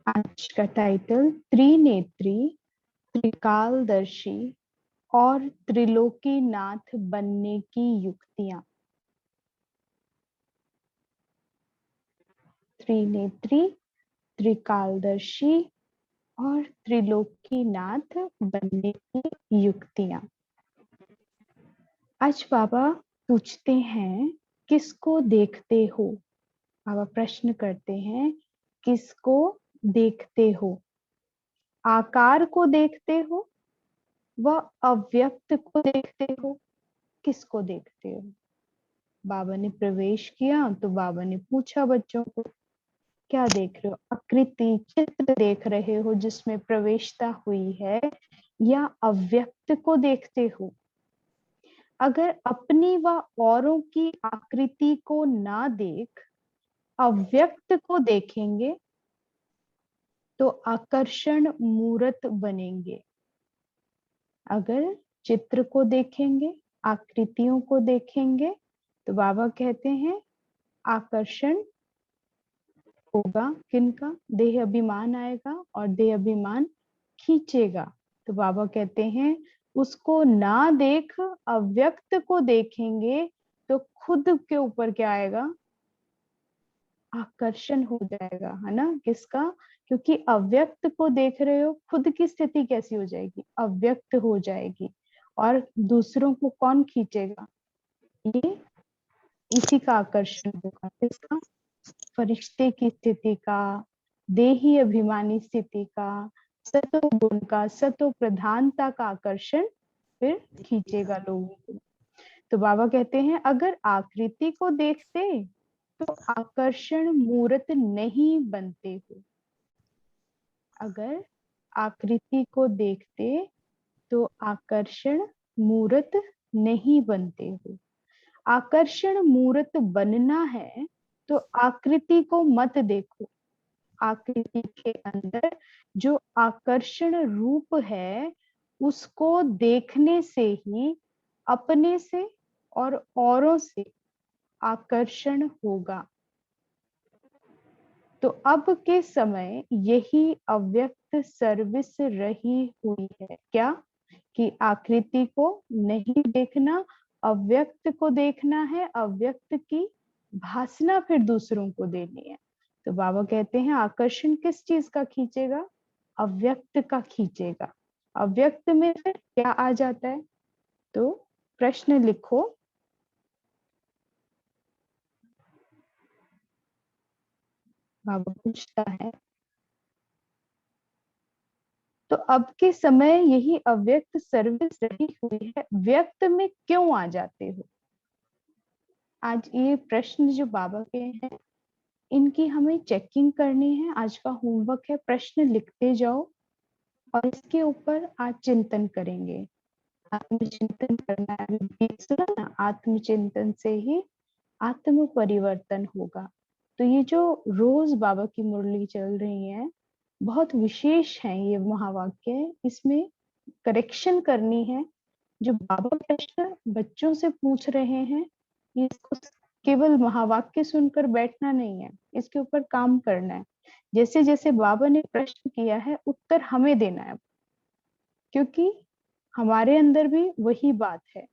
आज का टाइटल त्रिनेत्री, त्रिकालदर्शी और त्रिलोकीनाथ बनने की युक्तियां। त्रिनेत्री, त्रिकालदर्शी और त्रिलोकीनाथ बनने की युक्तियां। आज बाबा पूछते हैं, किसको देखते हो? बाबा प्रश्न करते हैं, किसको देखते हो? आकार को देखते हो व अव्यक्त को देखते हो? किसको देखते हो? बाबा ने प्रवेश किया तो बाबा ने पूछा बच्चों को, क्या देख रहे हो? आकृति, चित्र देख रहे हो जिसमें प्रवेशता हुई है, या अव्यक्त को देखते हो? अगर अपनी व औरों की आकृति को ना देख अव्यक्त को देखेंगे तो आकर्षण मूर्त बनेंगे। अगर चित्र को देखेंगे, आकृतियों को देखेंगे, तो बाबा कहते हैं आकर्षण होगा। किनका? देह अभिमान आएगा और देह अभिमान खींचेगा। तो बाबा कहते हैं उसको ना देख अव्यक्त को देखेंगे तो खुद के ऊपर क्या आएगा? आकर्षण हो जाएगा, है ना? किसका? क्योंकि अव्यक्त को देख रहे हो, खुद की स्थिति कैसी हो जाएगी? अव्यक्त हो जाएगी। और दूसरों को कौन खींचेगा? ये इसी का आकर्षण होगा। किसका? फरिश्ते की स्थिति का, देही अभिमानी स्थिति का, सतो गुण का, सतो प्रधानता का आकर्षण फिर खींचेगा लोगों को। तो बाबा कहते हैं अगर आकृति को देखते तो आकर्षण मूर्त नहीं बनते हो। अगर आकृति को देखते तो आकर्षण मूर्त नहीं बनते हो। आकर्षण मूर्त बनना है तो आकृति को मत देखो। आकृति के अंदर जो आकर्षण रूप है उसको देखने से ही अपने से और औरों से आकर्षण होगा। तो अब के समय यही अव्यक्त सर्विस रही हुई है। क्या? कि आकृति को नहीं देखना, अव्यक्त को देखना है, अव्यक्त की भासना फिर दूसरों को देनी है। तो बाबा कहते हैं आकर्षण किस चीज का खींचेगा? अव्यक्त का खींचेगा। अव्यक्त में फिर क्या आ जाता है? तो प्रश्न लिखो। बाबा पूछता है, तो अब के समय यही अव्यक्त सर्विस रही हुई है, व्यक्त में क्यों आ जाते हो? आज ये प्रश्न जो बाबा के हैं इनकी हमें चेकिंग करनी है। आज का होमवर्क है, प्रश्न लिखते जाओ और इसके ऊपर आज चिंतन करेंगे। आत्मचिंतन करना है। अभी सुना ना, आत्मचिंतन से ही आत्म परिवर्तन होगा। तो ये जो रोज बाबा की मुरली चल रही है बहुत विशेष है। ये महावाक्य, इसमें करेक्शन करनी है। जो बाबा प्रश्न बच्चों से पूछ रहे हैं, इसको केवल महावाक्य सुनकर बैठना नहीं है, इसके ऊपर काम करना है। जैसे जैसे बाबा ने प्रश्न किया है उत्तर हमें देना है, क्योंकि हमारे अंदर भी वही बात है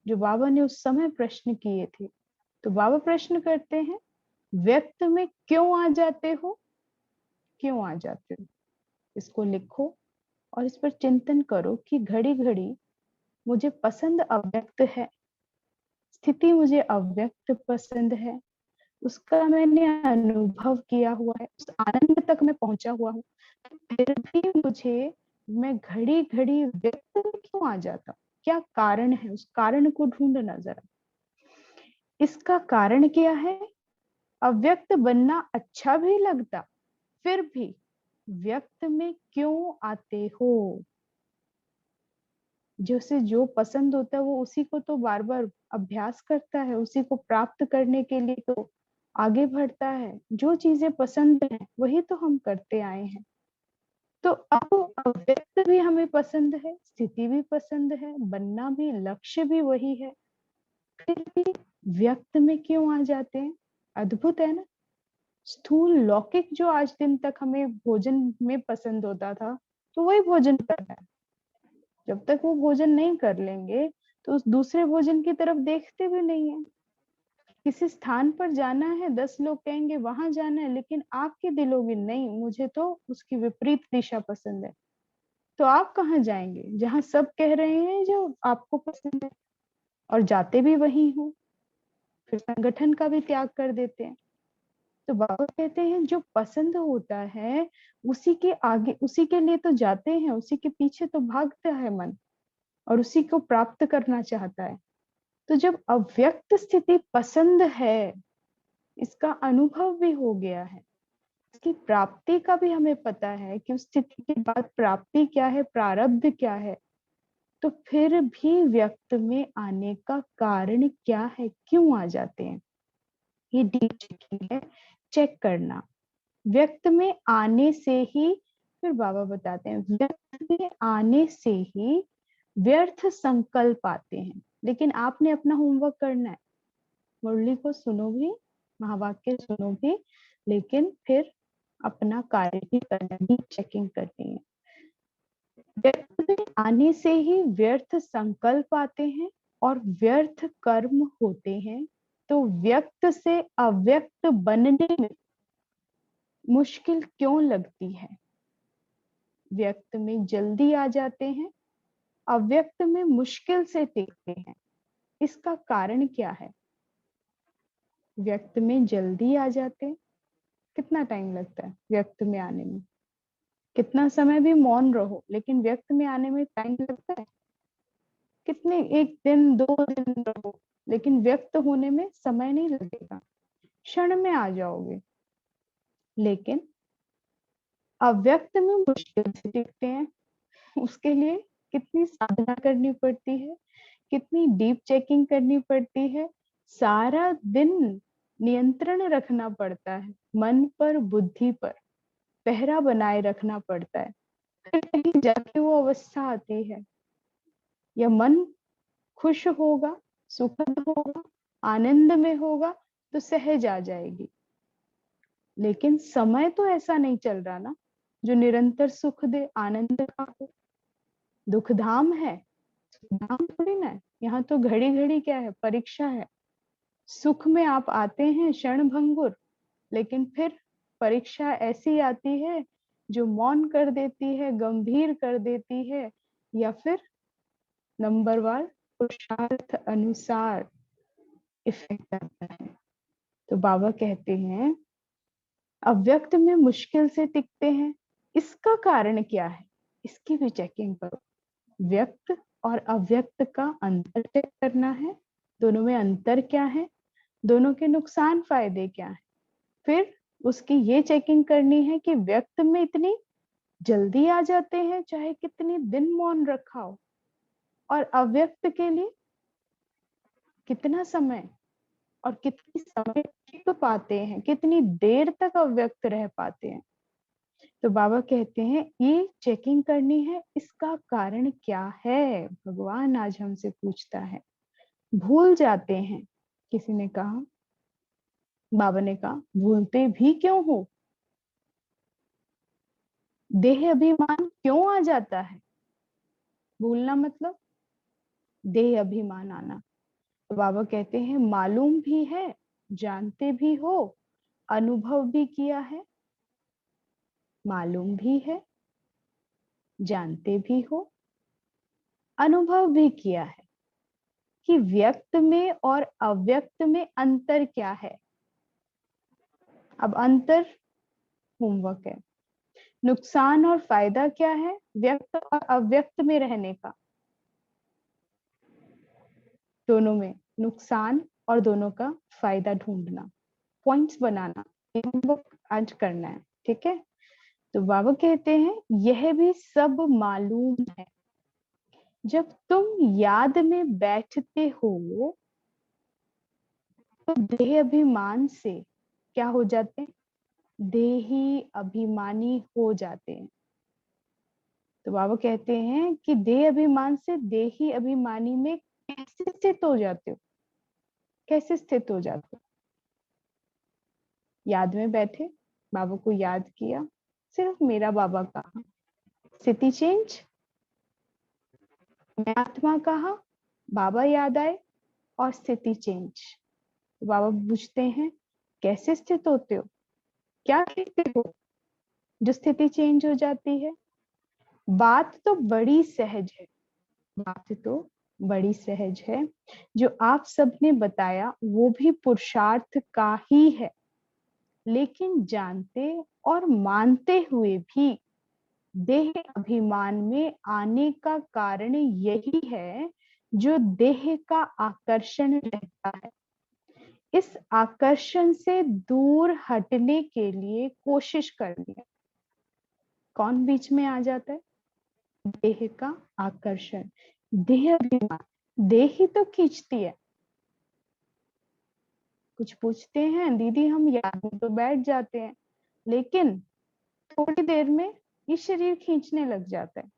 जो बाबा ने उस समय प्रश्न किए थे। तो बाबा प्रश्न करते हैं, व्यक्त में क्यों आ जाते हो? क्यों आ जाते हो? इसको लिखो और इस पर चिंतन करो कि घड़ी घड़ी मुझे पसंद अव्यक्त है, स्थिति मुझे अव्यक्त पसंद है, उसका मैंने अनुभव किया हुआ है, उस आनंद तक मैं पहुंचा हुआ हूँ, फिर भी मुझे, मैं घड़ी घड़ी व्यक्त में क्यों आ जाता हूँ? क्या कारण है? उस कारण को ढूंढना जरा। इसका कारण क्या है? अव्यक्त बनना अच्छा भी लगता, फिर भी व्यक्त में क्यों आते हो? जैसे जो पसंद होता है वो उसी को तो बार बार अभ्यास करता है, उसी को प्राप्त करने के लिए तो आगे बढ़ता है। जो चीजें पसंद है वही तो हम करते आए हैं। तो अब अव्यक्त भी हमें पसंद है, स्थिति भी पसंद है, बनना भी, लक्ष्य भी वही है, फिर भी व्यक्त में क्यों आ जाते हैं? अद्भुत है ना? स्थूल लौकिक जो आज दिन तक हमें भोजन में पसंद होता था, तो वही भोजन करना है। जब तक वो भोजन नहीं कर लेंगे तो उस दूसरे भोजन की तरफ देखते भी नहीं है। किसी स्थान पर जाना है, 10 लोग कहेंगे वहां जाना है, लेकिन आपके दिलों में नहीं, मुझे तो उसकी विपरीत दिशा पसंद है। तो आप कहाँ जाएंगे? जहां सब कह रहे हैं जो आपको पसंद है, और जाते भी वही हो। फिर संगठन का भी त्याग कर देते हैं। तो बाबा कहते हैं जो पसंद होता है उसी के आगे, उसी के लिए तो जाते हैं, उसी के पीछे तो भागता है मन, और उसी को प्राप्त करना चाहता है। तो जब अव्यक्त स्थिति पसंद है, इसका अनुभव भी हो गया है, इसकी प्राप्ति का भी हमें पता है कि उस स्थिति के बाद प्राप्ति क्या है, प्रारब्ध क्या है, तो फिर भी व्यक्त में आने का कारण क्या है, क्यों आ जाते हैं? ये डीप चेकिंग है, चेक करना। व्यक्त में आने से ही, फिर बाबा बताते हैं, व्यक्त में आने से ही व्यर्थ संकल्प आते हैं। लेकिन आपने अपना होमवर्क करना है, मुरली को सुनो भी, महावाक्य सुनो भी, लेकिन फिर अपना कार्य भी करना, डीप चेकिंग करनी है। व्यक्त में आने से ही व्यर्थ संकल्प आते हैं और व्यर्थ कर्म होते हैं। तो व्यक्त से अव्यक्त बनने में मुश्किल क्यों लगती है? व्यक्त में जल्दी आ जाते हैं, अव्यक्त में मुश्किल से टिकते हैं। इसका कारण क्या है? व्यक्त में जल्दी आ जाते हैं, कितना टाइम लगता है व्यक्त में आने में? कितना समय भी मौन रहो, लेकिन व्यक्त में आने में टाइम लगता है। कितने, एक दिन 2 दिन रहो, लेकिन व्यक्त होने में समय नहीं लगेगा, क्षण में आ जाओगे। लेकिन अव्यक्त में मुश्किल से टिकते हैं। उसके लिए कितनी साधना करनी पड़ती है, कितनी डीप चेकिंग करनी पड़ती है। सारा दिन नियंत्रण रखना पड़ता है, मन पर, बुद्धि पर पहरा बनाए रखना पड़ता है। फिर कहीं जाके वो अवस्था आती है, या मन खुश होगा, सुखद होगा, आनंद में होगा, तो सहज आ जाएगी। लेकिन समय तो ऐसा नहीं चल रहा ना जो निरंतर सुख दे, आनंद का हो। दुखधाम है, सुखधाम थोड़ी ना है। यहाँ तो घड़ी घड़ी क्या है, परीक्षा है। सुख में आप आते हैं क्षण भंगुर, लेकिन फिर परीक्षा ऐसी आती है जो मौन कर देती है, गंभीर कर देती है, या फिर नंबरवार पुरुषार्थ अनुसार इफेक्ट आता है। तो बाबा कहते हैं अव्यक्त में मुश्किल से टिकते हैं, इसका कारण क्या है, इसकी भी चेकिंग करो। व्यक्त और अव्यक्त का अंतर चेक करना है, दोनों में अंतर क्या है, दोनों के नुकसान फायदे क्या है। फिर उसकी ये चेकिंग करनी है कि व्यक्त में इतनी जल्दी आ जाते हैं, चाहे कितनी दिन मौन रखा हो, और अव्यक्त के लिए कितना समय और कितनी समय टिक पाते हैं, कितनी देर तक अव्यक्त रह पाते हैं। तो बाबा कहते हैं ये चेकिंग करनी है, इसका कारण क्या है, भगवान आज हमसे पूछता है। भूल जाते हैं, किसी ने कहा, बाबा ने कहा भूलते भी क्यों हो? देह अभिमान क्यों आ जाता है? भूलना मतलब देह अभिमान आना। तो बाबा कहते हैं मालूम भी है, जानते भी हो, अनुभव भी किया है। मालूम भी है, जानते भी हो, अनुभव भी किया है कि व्यक्त में और अव्यक्त में अंतर क्या है। अब अंतर होमवर्क है। नुकसान और फायदा क्या है व्यक्त और अव्यक्त में रहने का? दोनों में नुकसान और दोनों का फायदा ढूंढना, पॉइंट्स बनाना, होमवर्क आज करना है, ठीक है? तो बाबा कहते हैं यह भी सब मालूम है। जब तुम याद में बैठते हो तो देह अभिमान से क्या हो जाते हैं? देही अभिमानी हो जाते हैं। तो बाबा कहते हैं कि देह अभिमान से देही अभिमानी में कैसे स्थित हो जाते हो? कैसे स्थित हो जाते हो? याद में बैठे, बाबा को याद किया, सिर्फ मेरा बाबा कहा, स्थिति चेंज। मैं आत्मा कहा, बाबा याद आए और स्थिति चेंज। तो बाबा पूछते हैं कैसे स्थित होते हो, क्या कहते हो जो स्थिति चेंज हो जाती है? बात तो बड़ी सहज है, बात तो बड़ी सहज है। जो आप सबने बताया वो भी पुरुषार्थ का ही है, लेकिन जानते और मानते हुए भी देह अभिमान में आने का कारण यही है जो देह का आकर्षण रहता है। इस आकर्षण से दूर हटने के लिए कोशिश करनी है। कौन बीच में आ जाता है? देह का आकर्षण, देह अभिमान। देह ही तो खींचती है। कुछ पूछते हैं दीदी, हम याद में तो बैठ जाते हैं, लेकिन थोड़ी देर में ये शरीर खींचने लग जाता है।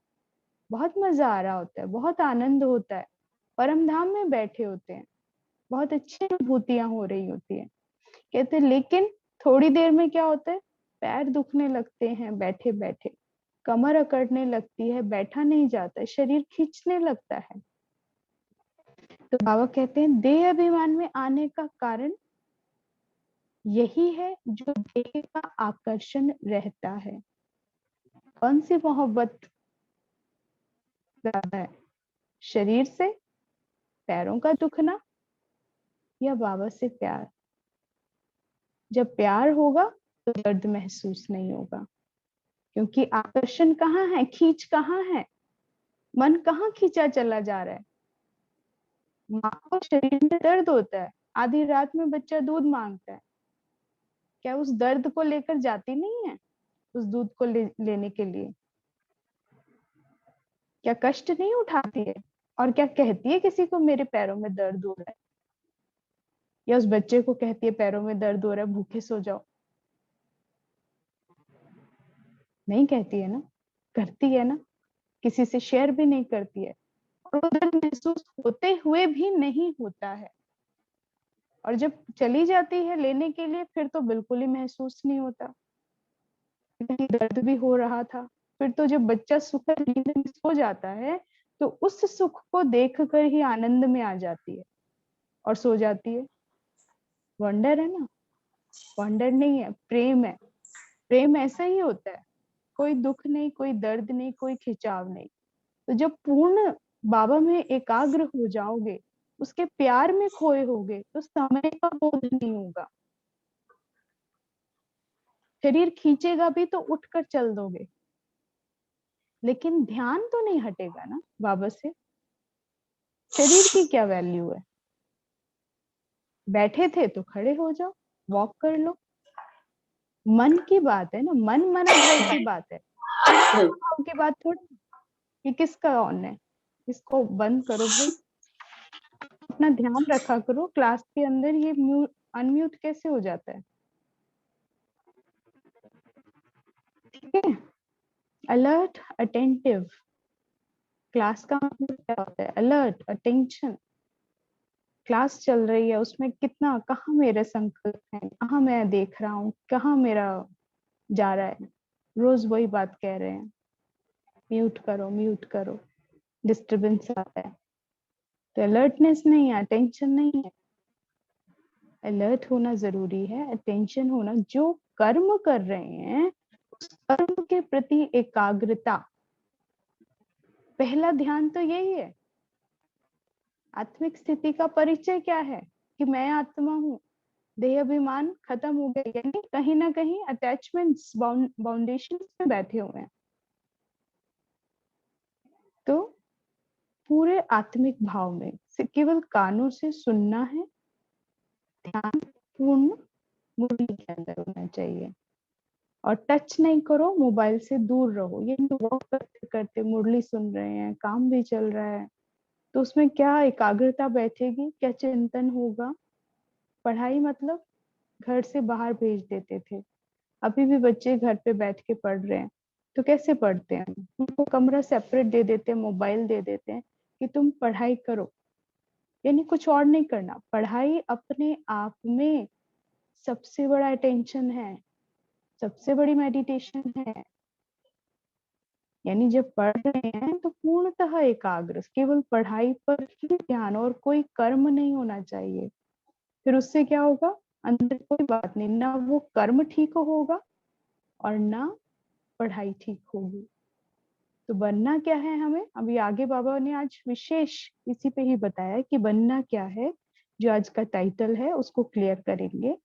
बहुत मजा आ रहा होता है, बहुत आनंद होता है, परम धाम में बैठे होते हैं, बहुत अच्छी अनुभूतियां हो रही होती है। कहते लेकिन थोड़ी देर में क्या होता है? पैर दुखने लगते हैं बैठे बैठे, कमर अकड़ने लगती है, बैठा नहीं जाता है, शरीर खींचने लगता है। तो बाबा कहते हैं देह अभिमान में आने का कारण यही है जो देह का आकर्षण रहता है। कौन सी मोहब्बत ज्यादा है, शरीर से, पैरों का दुखना, या बाबा से प्यार? जब प्यार होगा तो दर्द महसूस नहीं होगा, क्योंकि आकर्षण कहाँ है, खींच कहाँ है, मन कहाँ खींचा चला जा रहा है। माँ को शरीर में दर्द होता है, आधी रात में बच्चा दूध मांगता है, क्या उस दर्द को लेकर जाती नहीं है उस दूध को लेने के लिए? क्या कष्ट नहीं उठाती है? और क्या कहती है किसी को मेरे पैरों में दर्द हो रहा है? या उस बच्चे को कहती है पैरों में दर्द हो रहा है, भूखे सो जाओ? नहीं कहती है ना, करती है ना, किसी से शेयर भी नहीं करती है, और वो दर्द महसूस होते हुए भी नहीं होता है। और जब चली जाती है लेने के लिए, फिर तो बिल्कुल ही महसूस नहीं होता, कहीं दर्द भी हो रहा था। फिर तो जब बच्चा सुखद नींद में सो जाता है, तो उस सुख को देखकर ही आनंद में आ जाती है और सो जाती है। वंडर है ना? वंडर नहीं है, प्रेम है। प्रेम ऐसा ही होता है, कोई दुख नहीं, कोई दर्द नहीं, कोई खिंचाव नहीं। तो जब पूर्ण बाबा में एकाग्र हो जाओगे, उसके प्यार में खोए होगे, तो समय का बोध नहीं होगा। शरीर खींचेगा भी तो उठकर चल दोगे, लेकिन ध्यान तो नहीं हटेगा ना बाबा से। शरीर की क्या वैल्यू है? बैठे थे तो खड़े हो जाओ, वॉक कर लो। मन की बात है ना, मन मना भय की बात है, भाव की बात थोड़ी। ये किसका ऑन है? इसको बंद करो भाई, अपना ध्यान रखा करो। क्लास के अंदर ये म्यूट अनम्यूट कैसे हो जाता है? ठीक है, अलर्ट अटेंटिव। क्लास का मतलब क्या होता है? Alert attention. क्लास चल रही है, उसमें कितना, कहाँ मेरे संकल्प हैं, कहाँ मैं देख रहा हूँ, कहाँ मेरा जा रहा है। रोज वही बात कह रहे हैं, म्यूट करो म्यूट करो, डिस्टरबेंस आता है। तो अलर्टनेस नहीं है, अटेंशन नहीं है। अलर्ट होना जरूरी है, अटेंशन होना। जो कर्म कर रहे हैं उस कर्म के प्रति एकाग्रता, पहला ध्यान तो यही है। आत्मिक स्थिति का परिचय क्या है? कि मैं आत्मा हूँ, देह अभिमान खत्म हो गया, यानी कहीं ना कहीं अटैचमेंट्स बाउंडेशन में बैठे हुए हैं। तो पूरे आत्मिक भाव में केवल कानों से सुनना है, ध्यान पूर्ण मुरली के अंदर होना चाहिए। और टच नहीं करो, मोबाइल से दूर रहो। ये वॉक करते करते मुरली सुन रहे हैं, काम भी चल रहा है, तो उसमें क्या एकाग्रता बैठेगी, क्या चिंतन होगा? पढ़ाई मतलब घर से बाहर भेज देते थे, अभी भी बच्चे घर पे बैठ के पढ़ रहे हैं। तो कैसे पढ़ते हैं? उनको कमरा सेपरेट दे देते हैं, मोबाइल दे देते हैं कि तुम पढ़ाई करो, यानी कुछ और नहीं करना। पढ़ाई अपने आप में सबसे बड़ा अटेंशन है, सबसे बड़ी मेडिटेशन है। यानी जब पढ़ रहे हैं तो पूर्णतः एकाग्र, केवल पढ़ाई पर ही ध्यान, और कोई कर्म नहीं होना चाहिए। फिर उससे क्या होगा, अंदर कोई बात नहीं, ना वो कर्म ठीक होगा और ना पढ़ाई ठीक होगी। तो बनना क्या है हमें, अभी आगे बाबा ने आज विशेष इसी पे ही बताया कि बनना क्या है। जो आज का टाइटल है उसको क्लियर करेंगे।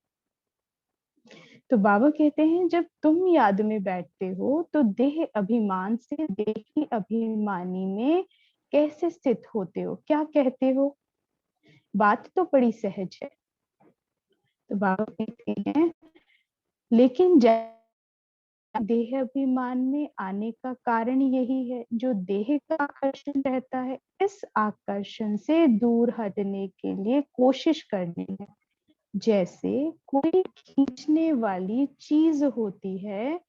तो बाबा कहते हैं जब तुम याद में बैठते हो तो देह अभिमान से देही अभिमानी में कैसे स्थित होते हो, क्या कहते हो। बात तो बड़ी सहज है। तो बाबा कहते हैं लेकिन देह अभिमान में आने का कारण यही है, जो देह का आकर्षण रहता है, इस आकर्षण से दूर हटने के लिए कोशिश करनी है। जैसे कोई खींचने वाली चीज होती है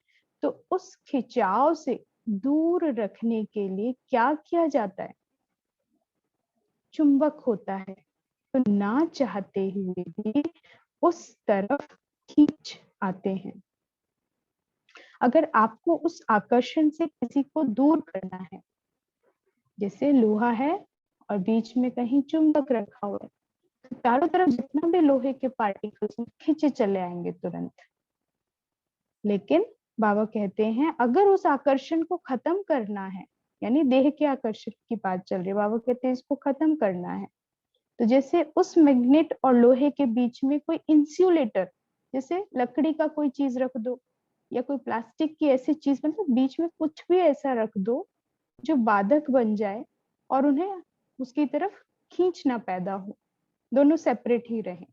तो उस खिंचाव से दूर रखने के लिए क्या किया जाता है, चुंबक होता है। तो ना चाहते हुए भी उस तरफ खींच आते हैं। अगर आपको उस आकर्षण से किसी को दूर करना है, जैसे लोहा है और बीच में कहीं चुंबक रखा हुआ है, तो चारों तरफ जितना भी लोहे के पार्टिकल्स खींचे चले आएंगे तुरंत। लेकिन बाबा कहते हैं अगर उस आकर्षण को खत्म करना है, यानी देह के आकर्षण की बात चल रही है, बाबा कहते हैं इसको खत्म करना है, तो जैसे उस मैग्नेट और लोहे के बीच में कोई इंसुलेटर, जैसे लकड़ी का कोई चीज रख दो या कोई प्लास्टिक की ऐसी चीज, मतलब बीच में कुछ भी ऐसा रख दो जो बाधक बन जाए और उन्हें उसकी तरफ खींचना पैदा हो, दोनों सेपरेट ही रहे।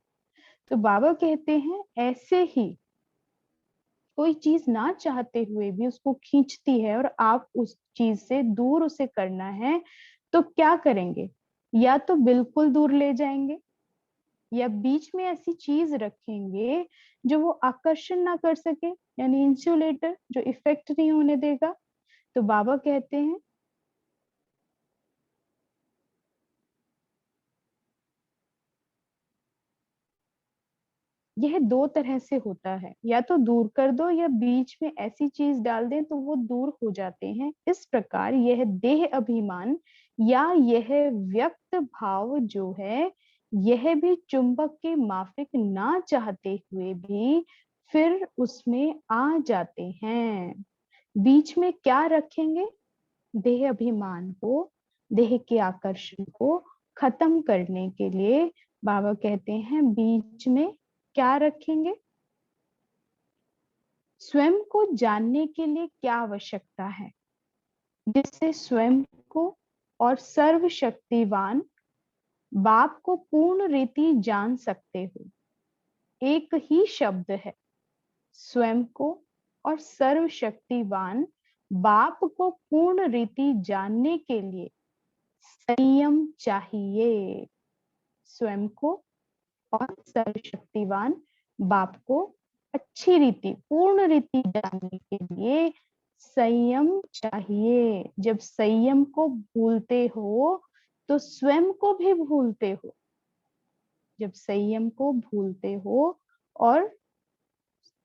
तो बाबा कहते हैं ऐसे ही कोई चीज ना चाहते हुए भी उसको खींचती है और आप उस चीज से दूर उसे करना है, तो क्या करेंगे, या तो बिल्कुल दूर ले जाएंगे या बीच में ऐसी चीज रखेंगे जो वो आकर्षण ना कर सके, यानी इंसुलेटर जो इफेक्ट नहीं होने देगा। तो बाबा कहते हैं यह दो तरह से होता है, या तो दूर कर दो या बीच में ऐसी चीज डाल दें तो वो दूर हो जाते हैं। इस प्रकार यह देह अभिमान या यह व्यक्त भाव जो है, यह भी चुंबक के माफिक ना चाहते हुए भी फिर उसमें आ जाते हैं। बीच में क्या रखेंगे, देह अभिमान को, देह के आकर्षण को खत्म करने के लिए बाबा कहते हैं बीच में क्या रखेंगे, स्वयं को जानने के लिए क्या आवश्यकता है, जिससे स्वयं को और सर्वशक्तिवान बाप को पूर्ण रीति जान सकते हो। एक ही शब्द है, स्वयं को और सर्वशक्तिवान बाप को पूर्ण रीति जानने के लिए संयम चाहिए। स्वयं को और सर्वशक्तिवान बाप को अच्छी रीति, पूर्ण रीति जानने के लिए संयम चाहिए। जब संयम को भूलते हो तो स्वयं को भी भूलते हो। जब संयम को भूलते हो और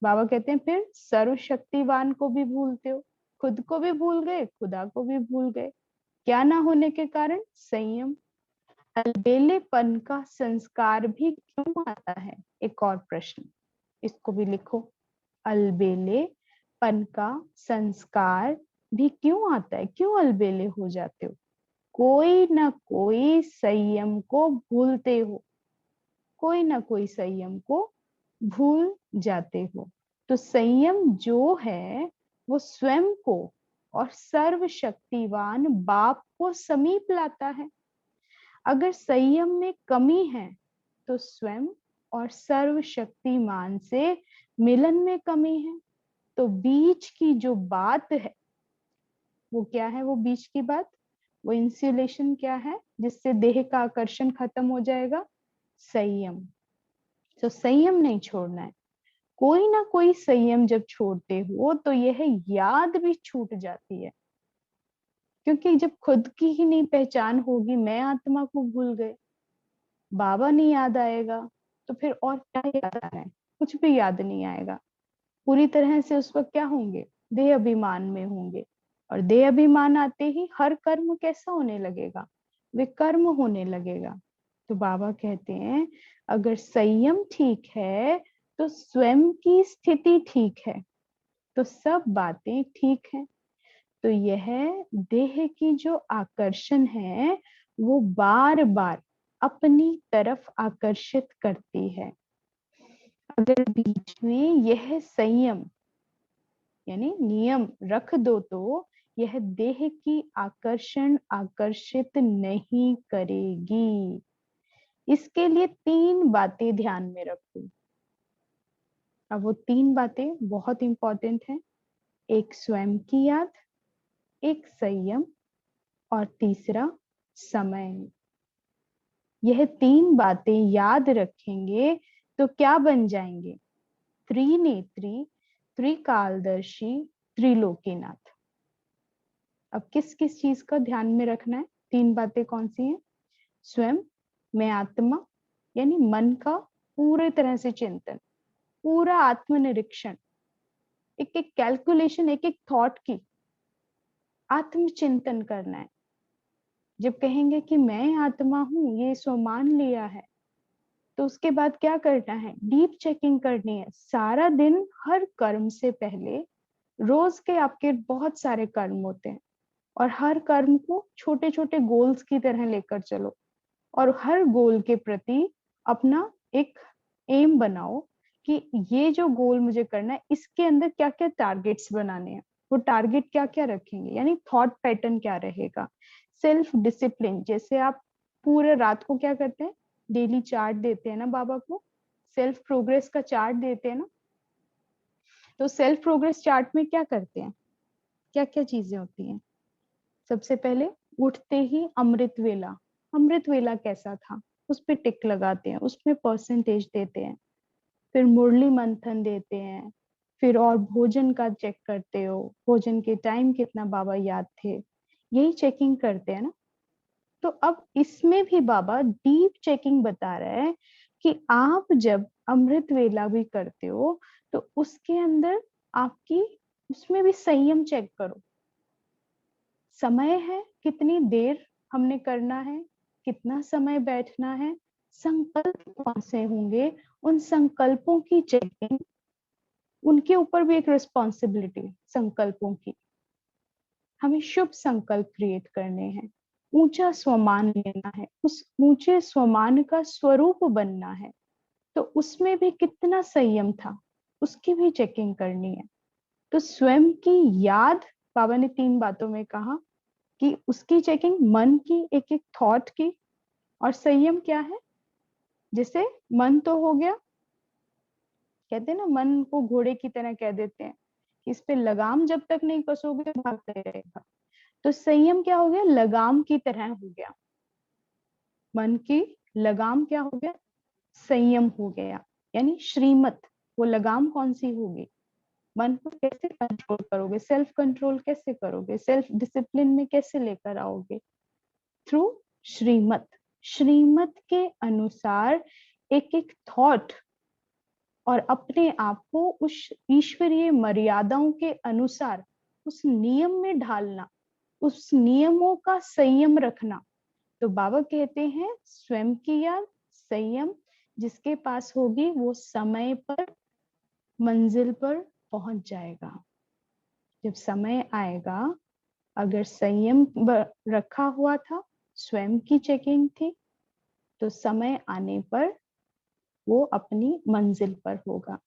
बाबा कहते हैं फिर सर्वशक्तिवान को भी भूलते हो, खुद को भी भूल गए, खुदा को भी भूल गए। क्या ना होने के कारण, संयम। अलबेलेपन का संस्कार भी क्यों आता है, एक और प्रश्न, इसको भी लिखो। अलबेलेपन का संस्कार भी क्यों आता है, क्यों अलबेले हो जाते हो, कोई ना कोई संयम को भूलते हो, कोई ना कोई संयम को भूल जाते हो। तो संयम जो है वो स्वयं को और सर्वशक्तिवान बाप को समीप लाता है। अगर संयम में कमी है तो स्वयं और सर्वशक्तिमान से मिलन में कमी है। तो बीच की जो बात है वो क्या है, वो बीच की बात, वो इंसुलेशन क्या है जिससे देह का आकर्षण खत्म हो जाएगा, संयम। तो संयम नहीं छोड़ना है। कोई ना कोई संयम जब छोड़ते हो तो यह याद भी छूट जाती है, क्योंकि जब खुद की ही नहीं पहचान होगी, मैं आत्मा को भूल गए, बाबा नहीं याद आएगा, तो फिर और क्या याद आना है। कुछ भी याद नहीं आएगा। पूरी तरह से उस वक्त क्या होंगे, देह अभिमान में होंगे। और देह अभिमान आते ही हर कर्म कैसा होने लगेगा, विकर्म होने लगेगा। तो बाबा कहते हैं अगर संयम ठीक है तो स्वयं की स्थिति ठीक है, तो सब बातें ठीक है। तो यह देह की जो आकर्षण है वो बार बार अपनी तरफ आकर्षित करती है। अगर बीच में यह संयम यानी नियम रख दो तो यह देह की आकर्षण आकर्षित नहीं करेगी। इसके लिए 3 बातें ध्यान में रखो। अब वो 3 बातें बहुत इंपॉर्टेंट है। एक स्वयं की याद, एक संयम, और तीसरा समय। यह 3 बातें याद रखेंगे तो क्या बन जाएंगे, त्रिनेत्री, त्रिकालदर्शी, त्रिलोकीनाथ। अब किस किस चीज का ध्यान में रखना है, 3 बातें कौन सी हैं, स्वयं में आत्मा यानी मन का पूरे तरह से चिंतन, पूरा आत्मनिरीक्षण, एक एक कैलकुलेशन, एक एक थॉट की आत्मचिंतन करना है। जब कहेंगे कि मैं आत्मा हूं, ये सो मान लिया है, तो उसके बाद क्या करना है, डीप चेकिंग करनी है। सारा दिन हर कर्म से पहले, रोज के आपके बहुत सारे कर्म होते हैं, और हर कर्म को छोटे छोटे गोल्स की तरह लेकर चलो, और हर गोल के प्रति अपना एक एम बनाओ कि ये जो गोल मुझे करना है इसके अंदर क्या क्या टारगेट्स बनाने हैं। वो टारगेट क्या क्या रखेंगे, यानी थॉट पैटर्न क्या रहेगा। सेल्फ डिसिप्लिन, जैसे आप पूरे रात को क्या करते हैं, डेली चार्ट देते हैं ना बाबा को, सेल्फ प्रोग्रेस का चार्ट देते हैं ना। तो सेल्फ प्रोग्रेस चार्ट में क्या करते हैं, क्या क्या चीजें होती हैं। सबसे पहले उठते ही अमृत वेला, अमृत वेला कैसा था उस पे टिक लगाते हैं, उसमें परसेंटेज देते हैं। फिर मुरली मंथन देते हैं। फिर और भोजन का चेक करते हो, भोजन के टाइम कितना बाबा याद थे, यही चेकिंग करते हैं ना। तो अब इसमें भी बाबा डीप चेकिंग बता रहा है कि आप जब अमृत वेला भी करते हो तो उसके अंदर आपकी, उसमें भी संयम चेक करो। समय है, कितनी देर हमने करना है, कितना समय बैठना है, संकल्प कौन से होंगे, उन संकल्पों की चेकिंग, उनके ऊपर भी एक रिस्पॉन्सिबिलिटी संकल्पों की। हमें शुभ संकल्प क्रिएट करने हैं, ऊंचा स्वमान लेना है, उस ऊंचे स्वमान का स्वरूप बनना है। तो उसमें भी कितना संयम था उसकी भी चेकिंग करनी है। तो स्वयं की याद, बाबा ने 3 बातों में कहा कि उसकी चेकिंग, मन की एक एक थॉट की, और संयम क्या है, जैसे मन तो हो गया, कहते हैं ना मन को घोड़े की तरह कह देते हैं कि इस पे लगाम जब तक नहीं कसोगे भागते रहेगा। तो संयम क्या हो गया, लगाम की तरह हो गया। मन की लगाम क्या हो गया, संयम हो गया। यानी श्रीमत, वो लगाम कौन सी होगी, मन को कैसे कंट्रोल करोगे, सेल्फ कंट्रोल कैसे करोगे, सेल्फ डिसिप्लिन में कैसे लेकर आओगे, थ्रू श्रीमत। श्रीमत के अनुसार एक एक थॉट, और अपने आप को उस ईश्वरीय मर्यादाओं के अनुसार उस नियम में ढालना, उस नियमों का संयम रखना। तो बाबा कहते हैं स्वयं की याद, संयम जिसके पास होगी वो समय पर मंजिल पर पहुंच जाएगा। जब समय आएगा, अगर संयम रखा हुआ था, स्वयं की चेकिंग थी, तो समय आने पर वो अपनी मंजिल पर होगा।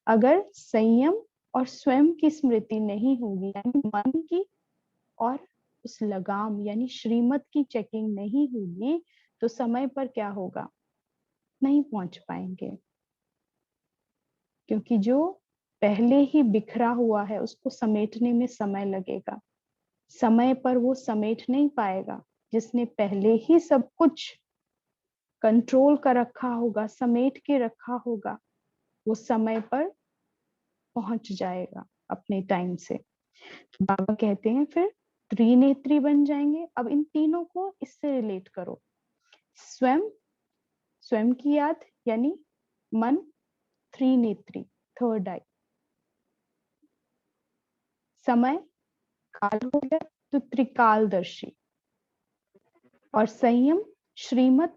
अगर संयम और स्वयं की स्मृति नहीं होगी, यानी मन की और उस लगाम यानी श्रीमत की चेकिंग नहीं होगी, तो समय पर क्या होगा, नहीं पहुंच पाएंगे। क्योंकि जो पहले ही बिखरा हुआ है उसको समेटने में समय लगेगा, समय पर वो समेट नहीं पाएगा। जिसने पहले ही सब कुछ कंट्रोल कर रखा होगा, समेट के रखा होगा, वो समय पर पहुंच जाएगा अपने टाइम से। बाबा कहते हैं फिर त्रिनेत्री बन जाएंगे। अब इन तीनों को इससे रिलेट करो, स्वयं, स्वयं की याद यानी मन, त्रिनेत्री, थर्ड आई। समय काल हो गया तो त्रिकालदर्शी। और संयम श्रीमत,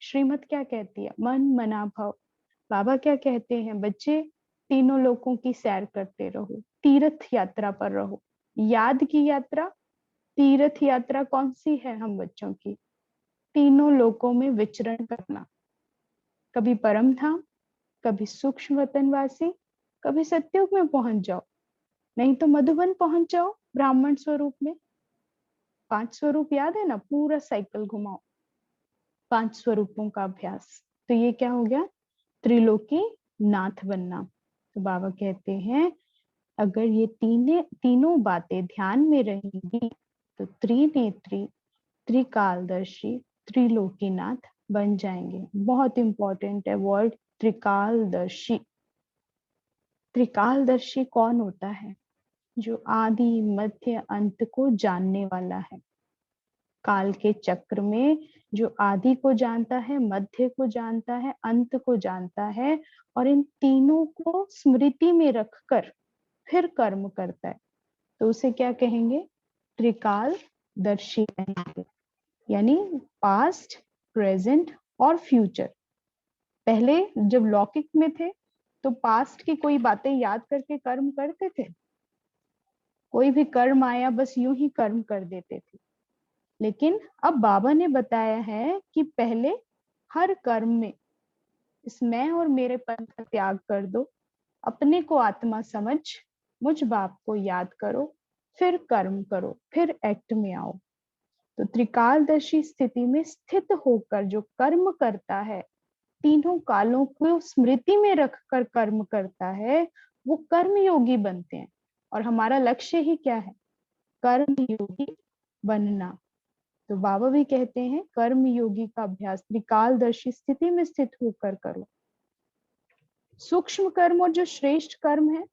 श्रीमत क्या कहती है? मन, मना, भाव। बाबा क्या कहते हैं? बच्चे तीनों लोकों की सैर करते रहो, तीर्थ यात्रा पर रहो। याद की यात्रा, तीर्थ यात्रा कौन सी है हम बच्चों की? तीनों लोकों में विचरण करना, कभी परम धाम, कभी सूक्ष्म वतनवासी, कभी सत्युग में पहुंच जाओ, नहीं तो मधुबन पहुंच जाओ ब्राह्मण स्वरूप में। 5 स्वरूप याद है ना? पूरा साइकिल घुमाओ, 5 स्वरूपों का अभ्यास। तो ये क्या हो गया? त्रिलोकी नाथ बनना। तो बाबा कहते हैं अगर ये तीनों बातें ध्यान में रहेंगी तो त्रिनेत्री, त्रिकालदर्शी, त्रिलोकीनाथ बन जाएंगे। बहुत इंपॉर्टेंट है वर्ड त्रिकालदर्शी। त्रिकालदर्शी कौन होता है? जो आदि मध्य अंत को जानने वाला है। काल के चक्र में जो आदि को जानता है, मध्य को जानता है, अंत को जानता है, और इन तीनों को स्मृति में रखकर फिर कर्म करता है, तो उसे क्या कहेंगे? त्रिकालदर्शी कहेंगे। यानी पास्ट, प्रेजेंट और फ्यूचर। पहले जब लौकिक में थे तो पास्ट की कोई बातें याद करके कर्म करते थे? कोई भी कर्म आया बस यूं ही कर्म कर देते थे। लेकिन अब बाबा ने बताया है कि पहले हर कर्म में इस मैं और मेरेपन का त्याग कर दो, अपने को आत्मा समझ मुझ बाप को याद करो, फिर कर्म करो, फिर एक्ट में आओ। तो त्रिकालदर्शी स्थिति में स्थित होकर जो कर्म करता है, तीनों कालों को स्मृति में रखकर कर्म करता है, वो कर्म योगी बनते हैं। और हमारा लक्ष्य ही क्या है? कर्म योगी बनना। तो बाबा भी कहते हैं कर्म योगी का अभ्यास त्रिकालदर्शी स्थिति में स्थित होकर करो। सूक्ष्म कर्म और जो श्रेष्ठ कर्म है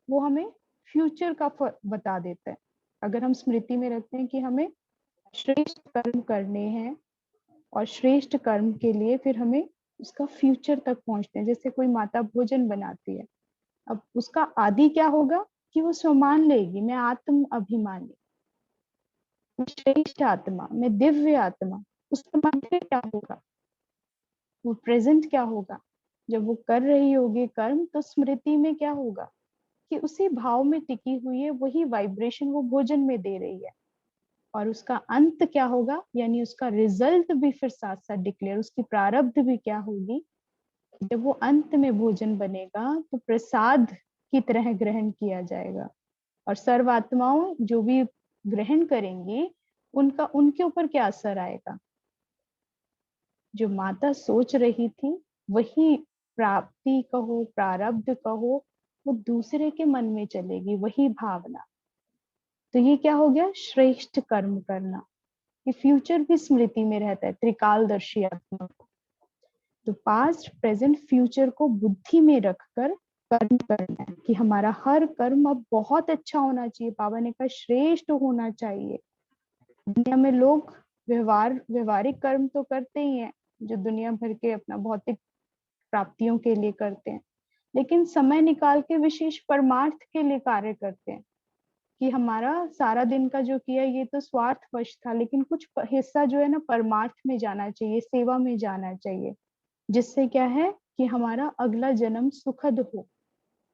वो हमें फ्यूचर का बता देता है। अगर हम स्मृति में रखते हैं कि हमें श्रेष्ठ कर्म करने हैं और श्रेष्ठ कर्म के लिए फिर हमें उसका फ्यूचर तक पहुंचते हैं। जैसे कोई माता भोजन बनाती है, अब उसका आदि क्या होगा कि वो सम्मान लेगी, मैं आत्म अभिमानी, श्रेष्ठ आत्मा, मैं दिव्य आत्मा। उसका मध्य क्या होगा? वो प्रेजेंट क्या होगा? जब वो कर रही होगी कर्म तो स्मृति में क्या होगा कि उसी भाव में टिकी हुई है, वही वाइब्रेशन वो भोजन में दे रही है। और उसका अंत क्या होगा? यानी उसका रिजल्ट भी फिर साथ साथ डिक्लेयर, उसकी प्रारब्ध भी क्या होगी? जब वो अंत में भोजन बनेगा तो प्रसाद की तरह ग्रहण किया जाएगा, और सर्व आत्माओं जो भी ग्रहण करेंगी उनका उनके ऊपर क्या असर आएगा? जो माता सोच रही थी वही प्राप्ति कहो, प्रारब्ध कहो, वो दूसरे के मन में चलेगी, वही भावना। तो ये क्या हो गया? श्रेष्ठ कर्म करना। ये फ्यूचर भी स्मृति में रहता है त्रिकालदर्शी आत्मा को। तो पास्ट, प्रेजेंट, फ्यूचर को बुद्धि में रखकर कर्म करना है कि हमारा हर कर्म अब बहुत अच्छा होना चाहिए। बाबा ने कहा श्रेष्ठ होना चाहिए। दुनिया में लोग व्यवहारिक कर्म तो करते ही हैं, जो दुनिया भर के अपना भौतिक प्राप्तियों के लिए करते हैं, लेकिन समय निकाल के विशेष परमार्थ के लिए कार्य करते हैं कि हमारा सारा दिन का जो किया ये तो स्वार्थवश था, लेकिन कुछ हिस्सा जो है ना परमार्थ में जाना चाहिए, सेवा में जाना चाहिए, जिससे क्या है कि हमारा अगला जन्म सुखद हो,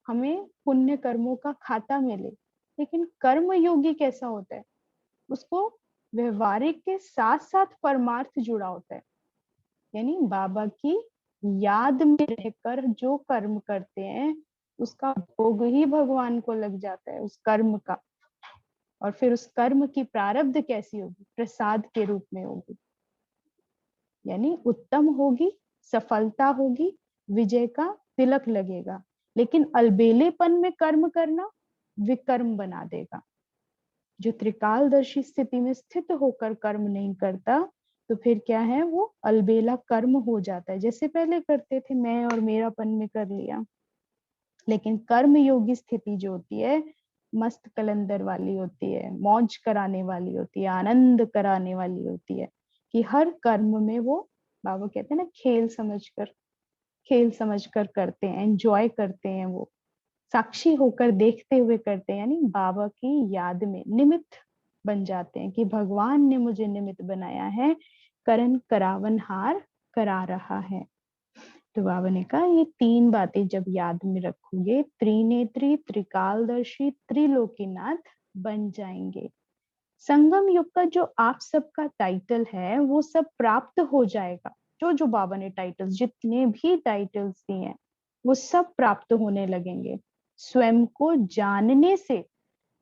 हमें पुण्य कर्मों का खाता मिले। लेकिन कर्म योगी कैसा होता है? उसको व्यवहारिक के साथ साथ परमार्थ जुड़ा होता है। यानी बाबा की याद में रहकर जो कर्म करते हैं उसका भोग ही भगवान को लग जाता है, उस कर्म का। और फिर उस कर्म की प्रारब्ध कैसी होगी? प्रसाद के रूप में होगी, यानी उत्तम होगी, सफलता होगी, विजय का तिलक लगेगा। लेकिन अलबेलेपन में कर्म करना विकर्म बना देगा। जो त्रिकालदर्शी स्थिति में स्थित होकर कर्म नहीं करता तो फिर क्या है? वो अलबेला कर्म हो जाता है, जैसे पहले करते थे मैं और मेरापन में कर लिया। लेकिन कर्म योगी स्थिति जो होती है मस्त कलंदर वाली होती है, मौज कराने वाली होती है, आनंद कराने वाली होती है, कि हर कर्म में वो, बाबा कहते हैं ना, खेल समझकर खेल समझकर करते हैं, एंजॉय करते हैं, वो साक्षी होकर देखते हुए करते हैं, यानी बाबा की याद में निमित्त बन जाते हैं कि भगवान ने मुझे निमित्त बनाया है, करन करावन हार करा रहा है। तो बाबा ने कहा ये 3 बातें जब याद में रखोगे, त्रिनेत्री, त्रिकालदर्शी, त्रिलोकीनाथ बन जाएंगे। संगम युग का जो आप सबका टाइटल है वो सब प्राप्त हो जाएगा। जो जो बाबा ने टाइटल्स, जितने भी टाइटल्स दिए हैं वो सब प्राप्त होने लगेंगे। स्वयं को जानने से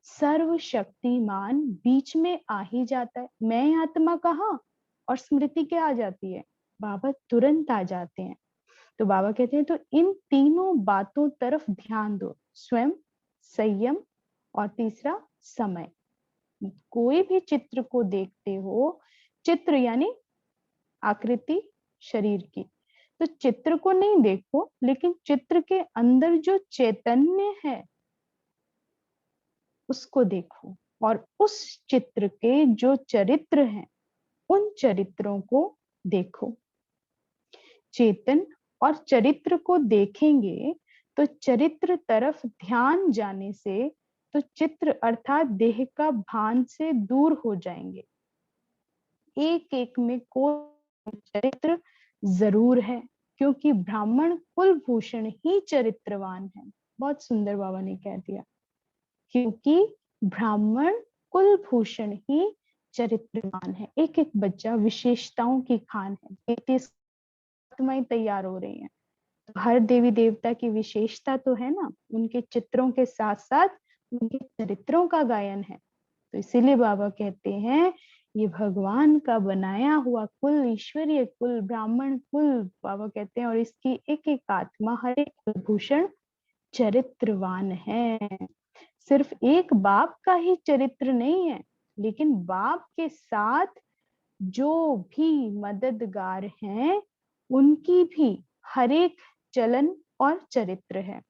सर्वशक्तिमान बीच में आ ही जाता है। मैं आत्मा कहाँ और स्मृति क्या आ जाती है, बाबा तुरंत आ जाते हैं। तो बाबा कहते हैं तो इन तीनों बातों तरफ ध्यान दो, स्वयं, संयम और तीसरा समय। कोई भी चित्र को देखते हो, चित्र यानी आकृति शरीर की, तो चित्र को नहीं देखो, लेकिन चित्र के अंदर जो चैतन्य है उसको देखो, और उस चित्र के जो चरित्र हैं उन चरित्रों को देखो। चेतन और चरित्र को देखेंगे तो चरित्र तरफ ध्यान जाने से तो चित्र अर्थात देह का भान से दूर हो जाएंगे। एक एक में कोई चरित्र जरूर है, क्योंकि ब्राह्मण कुलभूषण ही चरित्रवान है। बहुत सुंदर बाबा ने कह दिया, क्योंकि ब्राह्मण कुलभूषण ही चरित्रवान है। एक एक बच्चा विशेषताओं की खान है, आत्माएं तैयार हो रही हैं। तो हर देवी देवता की विशेषता तो है ना, उनके चित्रों के साथ साथ उनके चरित्रों का गायन है। तो इसीलिए बाबा कहते हैं ये भगवान का बनाया हुआ कुल, ईश्वरीय कुल, ब्राह्मण कुल, बाबा कहते हैं, और इसकी एक एक आत्मा हर एक कुलभूषण चरित्रवान है। सिर्फ एक बाप का ही चरित्र नहीं है, लेकिन बाप के साथ जो भी मददगार हैं उनकी भी हर एक चलन और चरित्र है।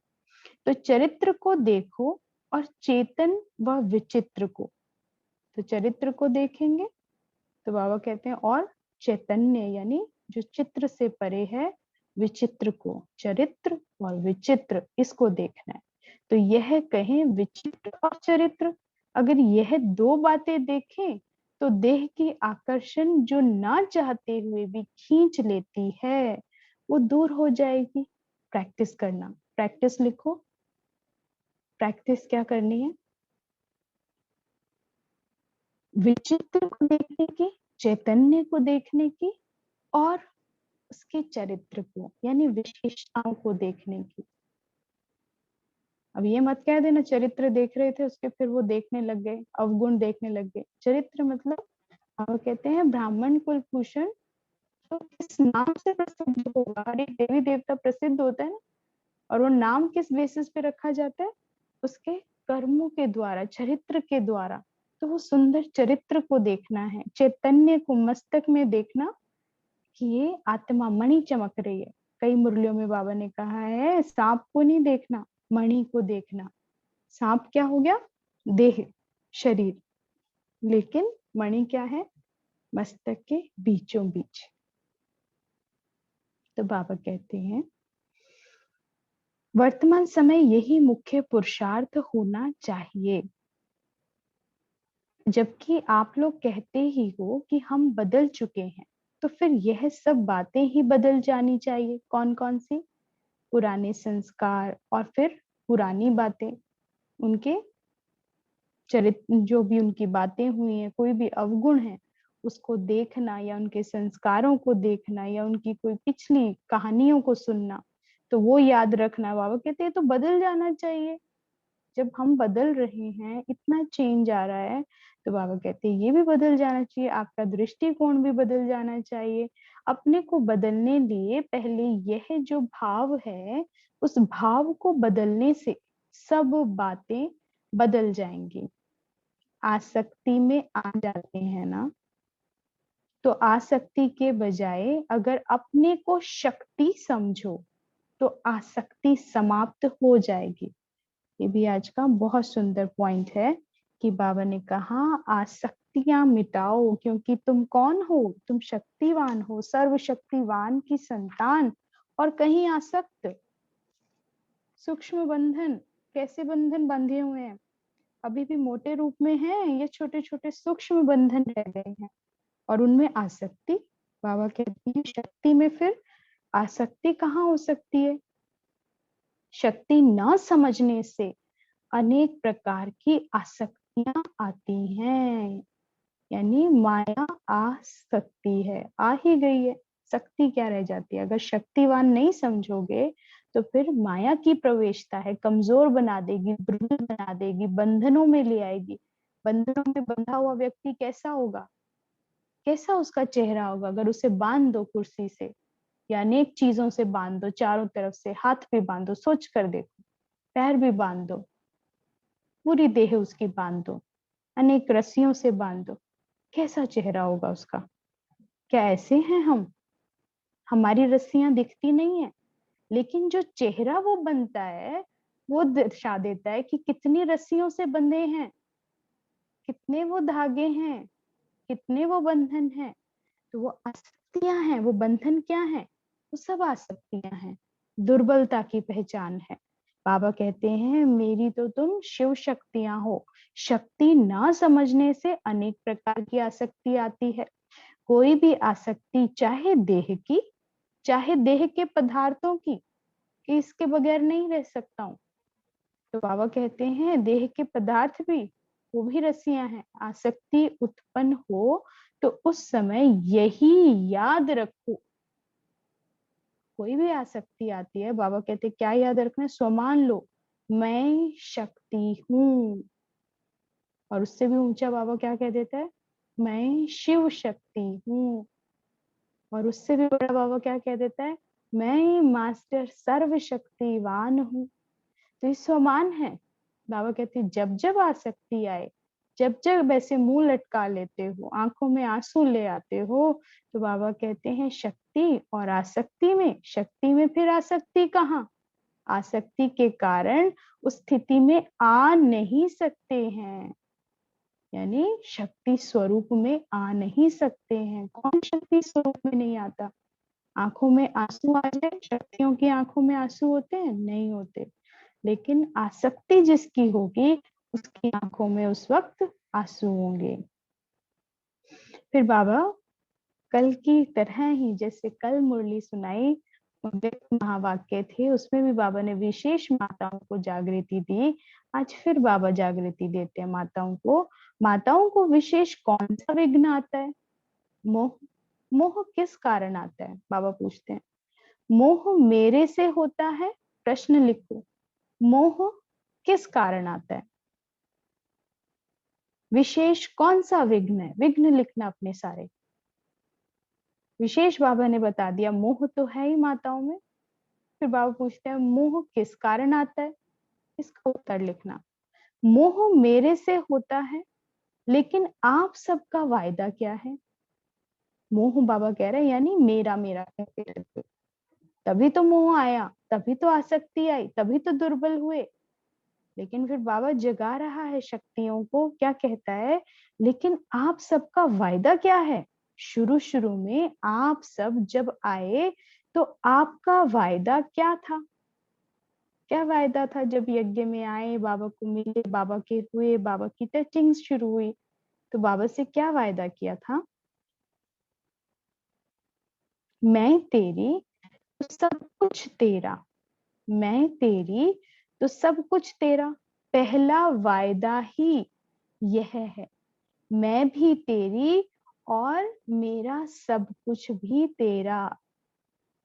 तो चरित्र को देखो और चेतन व विचित्र को, तो चरित्र को देखेंगे तो बाबा कहते हैं, और चैतन्य यानी जो चित्र से परे है, विचित्र को, चरित्र और विचित्र इसको देखना है। तो यह कहें विचित्र और चरित्र, अगर यह 2 बातें देखें तो देह की आकर्षण जो ना चाहते हुए भी खींच लेती है वो दूर हो जाएगी। प्रैक्टिस करना, प्रैक्टिस लिखो। प्रैक्टिस क्या करनी है, विचित्र को देखने की, चैतन्य को देखने की, और उसके चरित्र को यानी विशेषताओं को देखने की। अब ये मत कह देना चरित्र देख रहे थे उसके फिर वो देखने लग गए, अवगुण देखने लग गए। चरित्र मतलब हम कहते हैं ब्राह्मण कुलभूषण तो किस नाम से प्रसिद्ध होगा। हर एक देवी देवता प्रसिद्ध होता है ना, और वो नाम किस बेसिस पे रखा जाता है, उसके कर्मों के द्वारा, चरित्र के द्वारा। तो वो सुंदर चरित्र को देखना है, चैतन्य को मस्तक में देखना कि ये आत्मा मणि चमक रही है। कई मुरलियों में बाबा ने कहा है सांप को नहीं देखना, मणि को देखना। सांप क्या हो गया, देह, शरीर, लेकिन मणि क्या है, मस्तक के बीचों बीच। तो बाबा कहते हैं वर्तमान समय यही मुख्य पुरुषार्थ होना चाहिए। जबकि आप लोग कहते ही हो कि हम बदल चुके हैं, तो फिर यह सब बातें ही बदल जानी चाहिए। कौन कौन सी, पुराने संस्कार और फिर पुरानी बातें, उनके चरित्र, जो भी उनकी बातें हुई हैं, कोई भी अवगुण है उसको देखना, या उनके संस्कारों को देखना, या उनकी कोई पिछली कहानियों को सुनना, तो वो याद रखना। बाबा कहते हैं तो बदल जाना चाहिए। जब हम बदल रहे हैं, इतना चेंज आ रहा है, तो बाबा कहते हैं ये भी बदल जाना चाहिए, आपका दृष्टिकोण भी बदल जाना चाहिए। अपने को बदलने लिए पहले यह जो भाव है उस भाव को बदलने से सब बातें बदल जाएंगी। आसक्ति में आ जाते हैं ना, तो आसक्ति के बजाय अगर अपने को शक्ति समझो तो आसक्ति समाप्त हो जाएगी। ये भी आज का बहुत सुंदर पॉइंट है कि बाबा ने कहा आसक्तियां मिटाओ, क्योंकि तुम कौन हो, तुम शक्तिवान हो, सर्वशक्तिवान की संतान और कहीं आसक्त। सूक्ष्म बंधन, कैसे बंधन बंधे हुए हैं, अभी भी मोटे रूप में हैं, ये छोटे छोटे सूक्ष्म बंधन रह गए हैं और उनमें आसक्ति। बाबा कहती है शक्ति में फिर आसक्ति कहाँ हो सकती है? शक्ति न समझने से अनेक प्रकार की आसक्तियां आती हैं, यानी माया आ सकती है, आ ही गई है, शक्ति क्या रह जाती है? अगर शक्तिवान नहीं समझोगे तो फिर माया की प्रवेशता है, कमजोर बना देगी, दुर्बल बना देगी, बंधनों में ले आएगी। बंधनों में बंधा हुआ व्यक्ति कैसा होगा, कैसा उसका चेहरा होगा? अगर उसे बांध दो कुर्सी से या अनेक चीजों से बांध दो, चारों तरफ से हाथ भी बांध दो, सोच कर देखो, पैर भी बांध दो, पूरी देह उसकी बांध दो, अनेक रस्सियों से बांध दो, कैसा चेहरा होगा उसका? क्या ऐसे हैं हम? हमारी रस्सियां दिखती नहीं है, लेकिन जो चेहरा वो बनता है वो दर्शा देता है कि कितनी रस्सियों से बंधे हैं, कितने वो धागे हैं, कितने वो बंधन हैं। तो वो आसक्तियां हैं, वो बंधन क्या है? वो सब आसक्तियां हैं, दुर्बलता की पहचान है। बाबा कहते हैं मेरी तो तुम शिव शक्तियां हो। शक्ति ना समझने से अनेक प्रकार की आसक्ति आती है। कोई भी आसक्ति, चाहे देह की, चाहे देह के पदार्थों की, कि इसके बगैर नहीं रह सकता हूँ, तो बाबा कहते हैं देह के पदार्थ भी, वो भी रस्सियां हैं। आसक्ति उत्पन्न हो तो उस समय यही याद रखो। कोई भी आसक्ति आती है, बाबा कहते क्या याद रखना है? स्वमान लो, मैं शक्ति हूँ। और उससे भी ऊंचा बाबा क्या कह देता है? मैं शिव शक्ति हूँ। और उससे भी बड़ा बाबा क्या कह देता है? मैं मास्टर सर्वशक्तिवान हूँ। तो ये समान है। बाबा कहते जब जब आसक्ति आए, जब जब वैसे मुंह लटका लेते हो, आंखों में आंसू ले आते हो, तो बाबा कहते हैं शक्ति और आसक्ति में, शक्ति में फिर आसक्ति कहाँ? आसक्ति के कारण उस स्थिति में आ नहीं सकते हैं, यानी शक्ति स्वरूप में आ नहीं सकते हैं। कौन शक्ति स्वरूप में नहीं आता? आंखों में आंसू आ जाए, शक्तियों की आंखों में आंसू होते हैं? नहीं होते। लेकिन आसक्ति जिसकी होगी उसकी आंखों में उस वक्त आंसू होंगे। फिर बाबा कल की तरह ही, जैसे कल मुरली सुनाई, महावाक्य थे, उसमें भी बाबा ने विशेष माताओं को जागृति दी। आज फिर बाबा जागृति देते हैं माताओं को। माताओं को विशेष कौन सा विघ्न आता है? मोह। मोह किस कारण आता है? बाबा पूछते हैं। मोह मेरे से होता है? प्रश्न लिखो, मोह किस कारण आता है? विशेष कौन सा विघ्न है? विघ्न लिखना अपने सारे। विशेष बाबा ने बता दिया मोह तो है ही माताओं में। फिर बाबा पूछते हैं मोह किस कारण आता है? इसका उत्तर लिखना। मोह मेरे से होता है, लेकिन आप सबका वायदा क्या है? मोह बाबा कह रहे हैं यानी मेरा मेरा कहते रहते हो। तभी तो मोह आया, तभी तो आसक्ति आई, तभी तो दुर्बल हुए। लेकिन फिर बाबा जगा रहा है शक्तियों को, क्या कहता है? लेकिन आप सबका वायदा क्या है? शुरू शुरू में आप सब जब आए तो आपका वायदा क्या था? क्या वायदा था? जब यज्ञ में आए, बाबा को मिले, बाबा के हुए, बाबा की टचिंग शुरू हुई, तो बाबा से क्या वायदा किया था? मैं तेरी तो सब कुछ तेरा, मैं तेरी तो सब कुछ तेरा। पहला वायदा ही यह है, मैं भी तेरी और मेरा सब कुछ भी तेरा।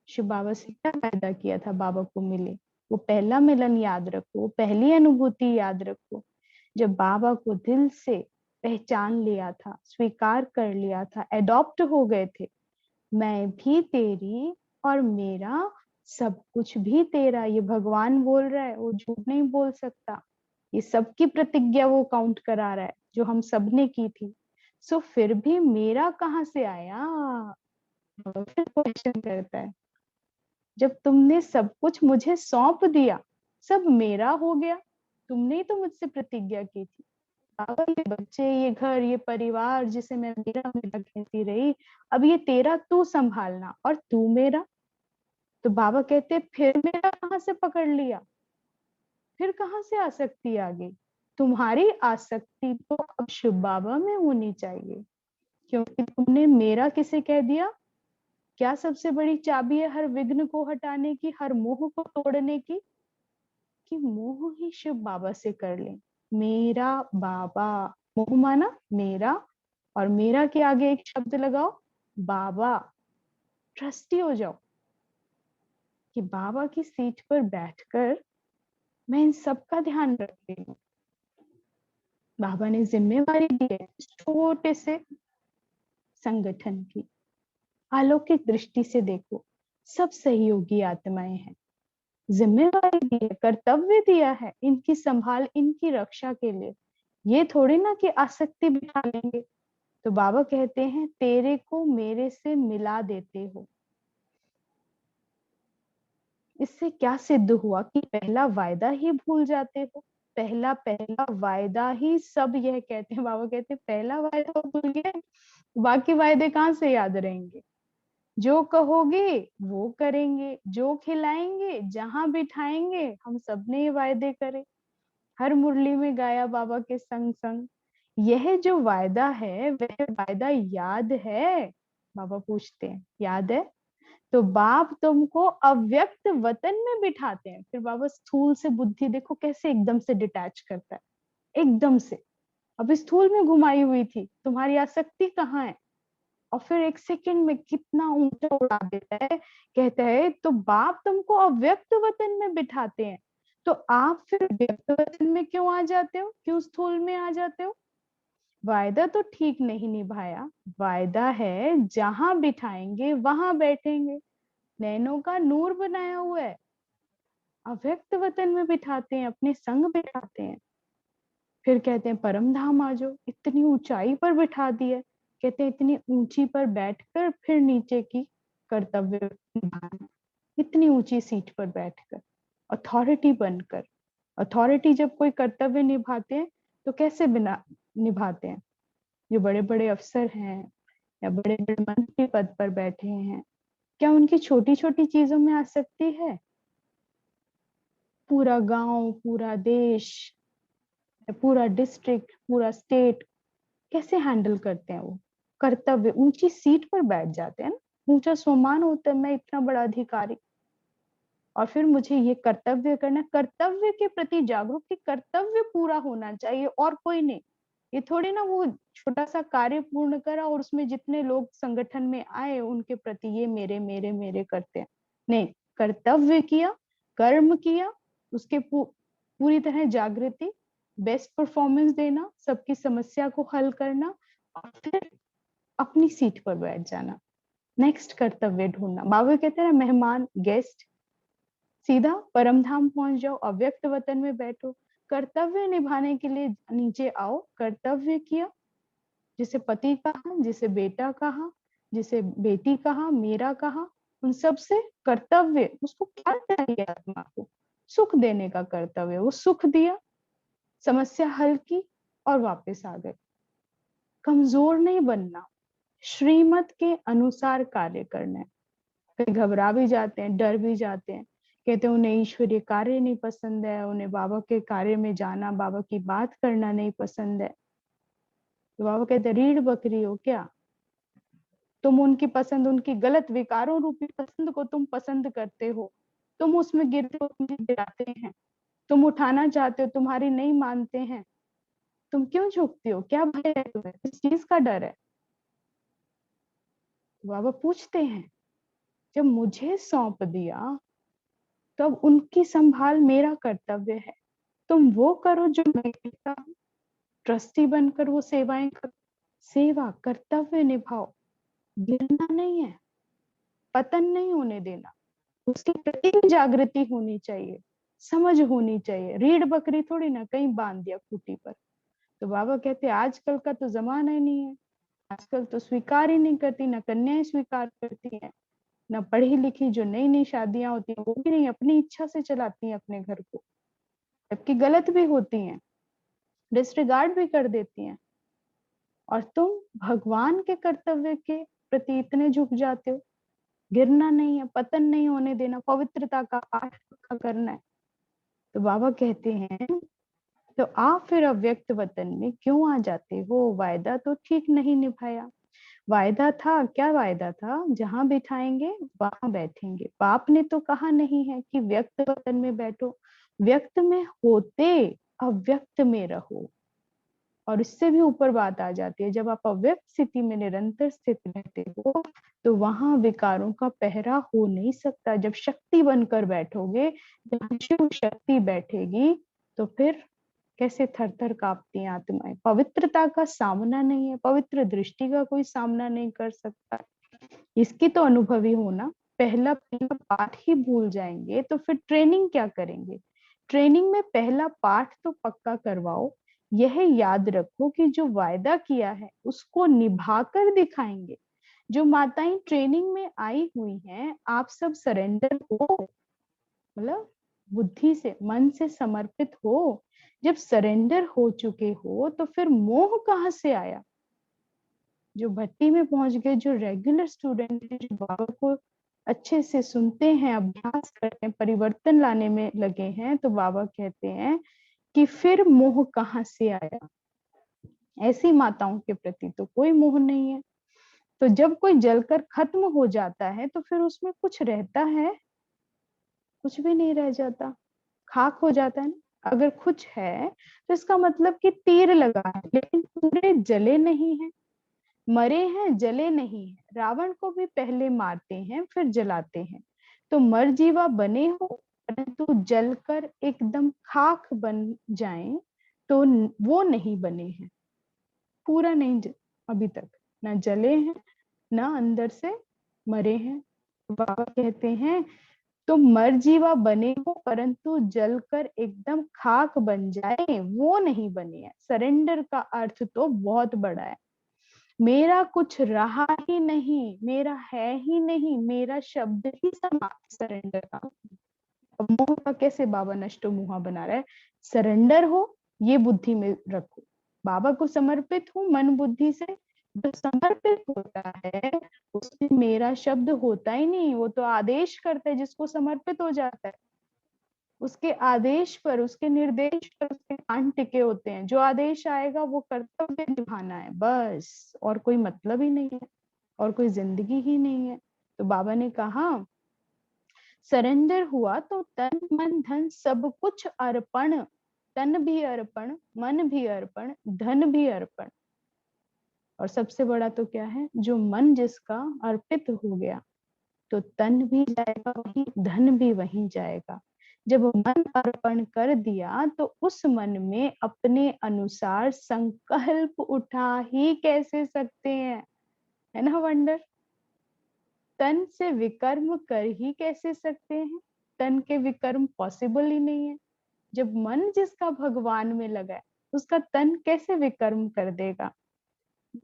शिव बाबा से क्या वायदा किया था बाबा को मिले? वो पहला मिलन याद रखो, वो पहली अनुभूति याद रखो, जब बाबा को दिल से पहचान लिया था, स्वीकार कर लिया था, एडॉप्ट हो गए थे। मैं भी तेरी और मेरा सब कुछ भी तेरा, ये भगवान बोल रहा है, वो झूठ नहीं बोल सकता। ये सबकी प्रतिज्ञा वो काउंट करा रहा है जो हम सबने की थी। सो फिर भी मेरा कहाँ से आया? फिर क्वेश्चन करता है, जब तुमने सब कुछ मुझे सौंप दिया, सब मेरा हो गया, तुमने ही तो मुझसे प्रतिज्ञा की थी। बाबा ये बच्चे, ये घर, ये परिवार जिसे मैं मेरा मेरा कहती रही, अब ये तेरा तू संभालना और तू मेरा। तो बाबा कहते फिर मेरा कहाँ से पकड़ लिया, फिर कहाँ से आसक्ति आ गई। तुम्हारी आसक्ति तो अब शिव बाबा में होनी चाहिए, क्योंकि तुमने मेरा किसे कह दिया। क्या सबसे बड़ी चाबी है हर विघ्न को हटाने की, हर मोह को तोड़ने की, कि मोह ही शिव बाबा से कर ले। मेरा बाबा, मोह माना मेरा, और मेरा के आगे एक शब्द लगाओ बाबा। ट्रस्टी हो जाओ कि बाबा की सीट पर बैठकर मैं इन सब का ध्यान रखती हूँ। बाबा ने जिम्मेवारी दी है छोटे से संगठन की। अलौकिक दृष्टि से देखो, सब सहयोगी आत्माएं हैं। जिम्मेवारी दी है, कर्तव्य दिया है इनकी संभाल, इनकी रक्षा के लिए। ये थोड़ी ना कि आसक्ति बिठा लेंगे। तो बाबा कहते हैं तेरे को मेरे से मिला देते हो। इससे क्या सिद्ध हुआ कि पहला वायदा ही भूल जाते हो। पहला पहला वायदा ही सब यह कहते हैं, बाबा कहते हैं पहला वायदा भूल गए, बाकी वायदे कहाँ से याद रहेंगे। जो कहोगे वो करेंगे, जो खिलाएंगे, जहां बिठाएंगे, हम सबने ये वायदे करे। हर मुरली में गाया बाबा के संग संग। यह जो वायदा है वह वायदा याद है। बाबा पूछते हैं याद है। तो बाप तुमको अव्यक्त वतन में बिठाते हैं। फिर बाबा स्थूल से बुद्धि देखो कैसे एकदम से डिटैच करता है, एकदम से। अब स्थूल में घुमाई हुई थी, तुम्हारी आसक्ति कहाँ है, और फिर एक सेकंड में कितना ऊंचा उड़ा देता है। कहता है तो बाप तुमको अव्यक्त वतन में बिठाते हैं, तो आप फिर व्यक्त वतन में क्यों आ जाते हो, क्यों स्थूल में आ जाते हो। वायदा तो ठीक नहीं निभाया। वायदा है जहां बिठाएंगे वहां बैठेंगे। नैनों का नूर बनाया हुआ है, अव्यक्त वतन में बिठाते हैं, अपने संग बिठाते हैं। फिर कहते हैं परम धाम आ जाओ, इतनी ऊंचाई पर बिठा दिया। कहते हैं इतनी ऊंची पर बैठकर फिर नीचे की कर्तव्य निभाना, इतनी ऊंची सीट पर बैठकर अथॉरिटी बनकर। अथॉरिटी जब कोई कर्तव्य निभाते हैं तो कैसे बिना निभाते हैं। जो बड़े बड़े अफसर हैं या बड़े बड़े मंत्री पद पर बैठे हैं, क्या उनकी छोटी छोटी चीजों में आसक्ति है। पूरा गांव, पूरा देश, पूरा डिस्ट्रिक्ट, पूरा स्टेट कैसे हैंडल करते हैं वो। कर्तव्य, ऊंची सीट पर बैठ जाते हैं ना, ऊंचा सम्मान होता है, मैं इतना बड़ा अधिकारी, और फिर मुझे ये कर्तव्य करना। कर्तव्य के प्रति जागरूक कि कर्तव्य पूरा होना चाहिए और कोई नहीं। ये थोड़ी ना वो छोटा सा कार्य पूर्ण करा और उसमें जितने लोग संगठन में आए उनके प्रति ये मेरे मेरे मेरे करते हैं। नहीं, कर्तव्य किया, कर्म किया, उसके पूरी तरह जागृति, बेस्ट परफॉर्मेंस देना, सबकी समस्या को हल करना, और फिर अपनी सीट पर बैठ जाना, नेक्स्ट कर्तव्य ढूंढना। बाबा कहते हैं ना, मेहमान, गेस्ट, सीधा परम धाम पहुंच जाओ, अव्यक्त वतन में बैठो। कर्तव्य निभाने के लिए नीचे आओ, कर्तव्य किया, जिसे पति कहा, जिसे बेटा कहा, जिसे बेटी कहा, मेरा कहा, उन सब से कर्तव्य, उसको क्या चाहिए आत्मा को, सुख देने का कर्तव्य, वो सुख दिया, समस्या हल की और वापस आ गए। कमजोर नहीं बनना, श्रीमत के अनुसार कार्य करना है। कहीं घबरा भी जाते हैं, डर भी जाते हैं, कहते हैं उन्हें ईश्वरीय कार्य नहीं पसंद है, उन्हें बाबा के कार्य में जाना, बाबा की बात करना नहीं पसंद है। तो बाबा कहते हैं रीढ़ बकरी हो क्या, तुम उनकी पसंद, उनकी गलत विकारों रूपी पसंद को तुम पसंद करते हो, तुम उसमें गिरते हो, तुम्हें गिराते हैं, तुम उठाना चाहते हो, तुम्हारी नहीं मानते हैं, तुम क्यों झुकते हो, क्या भय है तुम्हें, किस चीज का डर है। तो बाबा पूछते हैं जब मुझे सौंप दिया तब उनकी संभाल मेरा कर्तव्य है, तुम वो करो जो मैं कहता हूँ, ट्रस्टी बनकर वो सेवाएं करो। सेवा, कर्तव्य निभाओ, गिरना नहीं है, पतन नहीं होने देना, उसके प्रति भी जागृति होनी चाहिए, समझ होनी चाहिए। रीढ़ बकरी थोड़ी ना कहीं बांध दिया खूंटी पर। तो बाबा कहते हैं आजकल का तो जमाना ही नहीं है, आजकल तो स्वीकार ही नहीं करती, ना कन्याएं स्वीकार करती हैं, ना पढ़ी लिखी जो नई नई शादियां होती हैं वो भी नहीं, अपनी इच्छा से चलाती हैं अपने घर को, जबकि गलत भी होती हैं, डिस्रिगार्ड भी कर देती हैं। और तुम भगवान के कर्तव्य के प्रति इतने झुक जाते हो। गिरना नहीं है, पतन नहीं होने देना, पवित्रता का पाठ पक्का करना है। तो बाबा कहते हैं तो आप फिर अव्यक्त वतन में क्यों आ जाते हो? वायदा तो ठीक नहीं निभाया। वायदा था, क्या वायदा था? जहां बिठाएंगे वहां बैठेंगे। बाप ने तो कहा नहीं है कि व्यक्त वतन में बैठो, व्यक्त में होते अव्यक्त में रहो। और इससे भी ऊपर बात आ जाती है, जब आप अव्यक्त स्थिति में निरंतर स्थित रहते हो तो वहां विकारों का पहरा हो नहीं सकता। जब शक्ति बनकर बैठोगे, जब शिव शक्ति बैठेगी, तो फिर कैसे थर थर कांपती हैं आत्माएं। पवित्रता का सामना नहीं है, पवित्र दृष्टि का कोई सामना नहीं कर सकता। इसकी तो अनुभवी होना। पहला पहला पाठ ही भूल जाएंगे तो फिर ट्रेनिंग क्या करेंगे? ट्रेनिंग में पहला पाठ तो पक्का करवाओ। यह याद रखो कि जो वायदा किया है उसको निभा कर दिखाएंगे। जो माताएं ट्रेनिंग में आई हुई हैं, आप सब सरेंडर हो, मतलब बुद्धि से, मन से समर्पित हो। जब सरेंडर हो चुके हो तो फिर मोह कहाँ से आया? जो भट्टी में पहुंच गए, जो रेगुलर स्टूडेंट है, जो बाबा को अच्छे से सुनते हैं, अभ्यास करते हैं, परिवर्तन लाने में लगे हैं, तो बाबा कहते हैं कि फिर मोह कहाँ से आया? ऐसी माताओं के प्रति तो कोई मोह नहीं है। तो जब कोई जलकर खत्म हो जाता है तो फिर उसमें कुछ रहता है? कुछ भी नहीं रह जाता, खाक हो जाता है ना। अगर कुछ है तो इसका मतलब कि तीर लगा है, लेकिन पूरे जले नहीं है, मरे हैं, जले नहीं है। रावण को भी पहले मारते हैं फिर जलाते हैं। तो मरजीवा बने हो परंतु जलकर एकदम खाक बन जाएं तो वो नहीं बने हैं, पूरा नहीं अभी तक ना जले हैं, ना अंदर से मरे हैं। बाबा कहते हैं तो मरजीवा बने हो परंतु जलकर एकदम खाक बन जाए, वो नहीं बने हैं। सरेंडर का अर्थ तो बहुत बड़ा है। मेरा कुछ रहा ही नहीं, मेरा है ही नहीं, मेरा शब्द ही समाप्त, सरेंडर का। अब मोह का कैसे बाबा नष्टो मुहा बना रहा है? सरेंडर हो, ये बुद्धि में रखो। बाबा को समर्पित हूँ मन बुद्धि से। जो समर्पित होता है उसमें मेरा शब्द होता ही नहीं, वो तो आदेश करता है। जिसको समर्पित हो जाता है उसके आदेश पर, उसके निर्देश पर उसके कान टिके होते हैं। जो आदेश आएगा वो कर्तव्य निभाना है बस, और कोई मतलब ही नहीं है, और कोई जिंदगी ही नहीं है। तो बाबा ने कहा सरेंडर हुआ तो तन मन धन सब कुछ अर्पण। तन भी अर्पण, मन भी अर्पण, धन भी अर्पण। और सबसे बड़ा तो क्या है? जो मन जिसका अर्पित हो गया तो तन भी जाएगा वहीं, धन भी वहीं जाएगा। जब मन अर्पण कर दिया तो उस मन में अपने अनुसार संकल्प उठा ही कैसे सकते हैं? है ना वंडर? तन से विकर्म कर ही कैसे सकते हैं? तन के विकर्म पॉसिबल ही नहीं है। जब मन जिसका भगवान में लगा है उसका तन कैसे विकर्म कर देगा?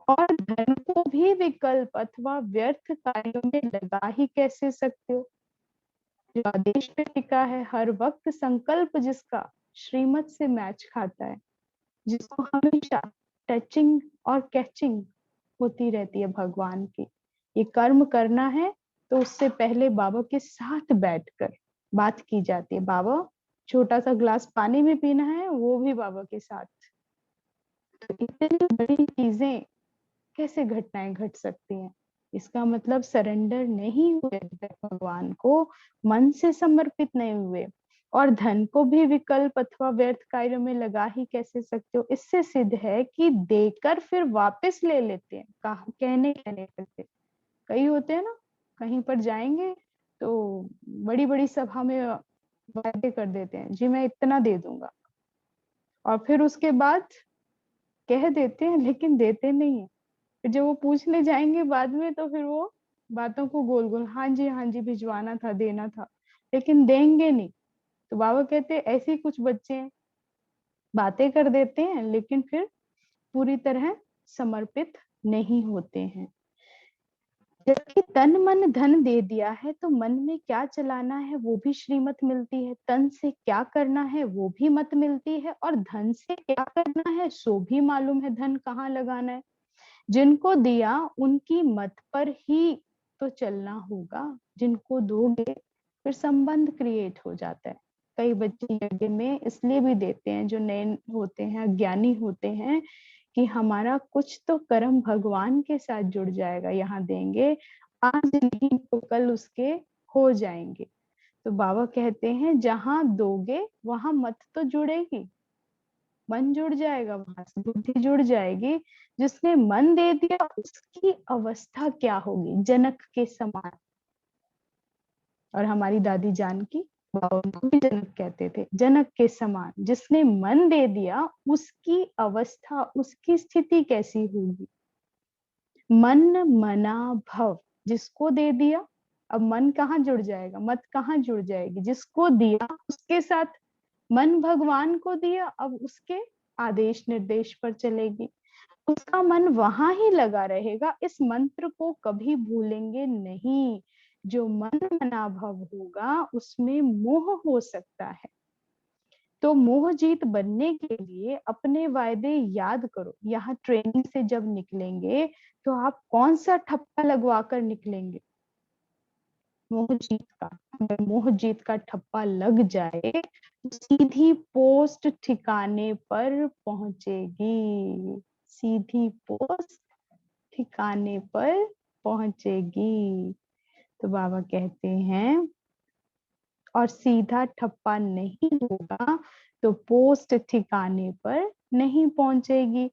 और धन को भी विकल्प अथवा व्यर्थ कार्यों में लगा ही कैसे सकते हो? जो आदेश पे टिका है, हर वक्त संकल्प जिसका श्रीमत से मैच खाता है, जिसको हमेशा टचिंग और कैचिंग होती रहती है भगवान की। ये कर्म करना है तो उससे पहले बाबा के साथ बैठकर बात की जाती है। बाबा, छोटा सा ग्लास पानी भी पीना है, वो भी बाबा के साथ। तो इतनी बड़ी चीजें कैसे घटनाएं घट सकती हैं? इसका मतलब सरेंडर नहीं हुए भगवान को, मन से समर्पित नहीं हुए। और धन को भी विकल्प अथवा व्यर्थ कार्यों में लगा ही कैसे सकते हो? इससे सिद्ध है कि देकर फिर वापस ले लेते हैं। कहने कहने करते कई होते हैं ना, कहीं पर जाएंगे तो बड़ी बड़ी सभा में वादे कर देते हैं, जी मैं इतना दे दूंगा, और फिर उसके बाद कह देते हैं लेकिन देते नहीं है। फिर जब वो पूछने जाएंगे बाद में तो फिर वो बातों को गोल गोल, हाँ जी भिजवाना था, देना था, लेकिन देंगे नहीं। तो बाबा कहते हैं ऐसे ही कुछ बच्चे हैं, बातें कर देते हैं लेकिन फिर पूरी तरह समर्पित नहीं होते हैं। जबकि तन मन धन दे दिया है तो मन में क्या चलाना है वो भी श्रीमत मिलती है, तन से क्या करना है वो भी मत मिलती है, और धन से क्या करना है सो भी मालूम है, धन कहाँ लगाना है। जिनको दिया उनकी मत पर ही तो चलना होगा, जिनको दोगे फिर संबंध क्रिएट हो जाता है। कई बच्चे यज्ञ में इसलिए भी देते हैं, जो नए होते हैं, ज्ञानी होते हैं, कि हमारा कुछ तो कर्म भगवान के साथ जुड़ जाएगा, यहाँ देंगे आज नहीं तो कल उसके हो जाएंगे। तो बाबा कहते हैं जहां दोगे वहां मत तो जुड़ेगी, मन जुड़ जाएगा, वहां से बुद्धि जुड़ जाएगी। जिसने मन दे दिया उसकी अवस्था क्या होगी, जनक के समान। और हमारी दादी जानकी, बाबा उनको भी जनक कहते थे, जनक के समान। जिसने मन दे दिया उसकी अवस्था, उसकी स्थिति कैसी होगी। मन मना भव, जिसको दे दिया, अब मन कहाँ जुड़ जाएगा, मत कहाँ जुड़ जाएगी, जिसको दिया उसके साथ। मन भगवान को दिया, अब उसके आदेश निर्देश पर चलेगी, उसका मन वहां ही लगा रहेगा। इस मंत्र को कभी भूलेंगे नहीं। जो मन मना भव होगा उसमें मोह हो सकता है। तो मोह जीत बनने के लिए अपने वायदे याद करो। यहाँ ट्रेनिंग से जब निकलेंगे तो आप कौन सा ठप्पा लगवा कर निकलेंगे, मोह जीत का। अगर मोह जीत का ठप्पा लग जाए तो सीधी पोस्ट ठिकाने पर पहुंचेगी, सीधी पोस्ट ठिकाने पर पहुंचेगी। तो बाबा कहते हैं और सीधा ठप्पा नहीं होगा तो पोस्ट ठिकाने पर नहीं पहुंचेगी।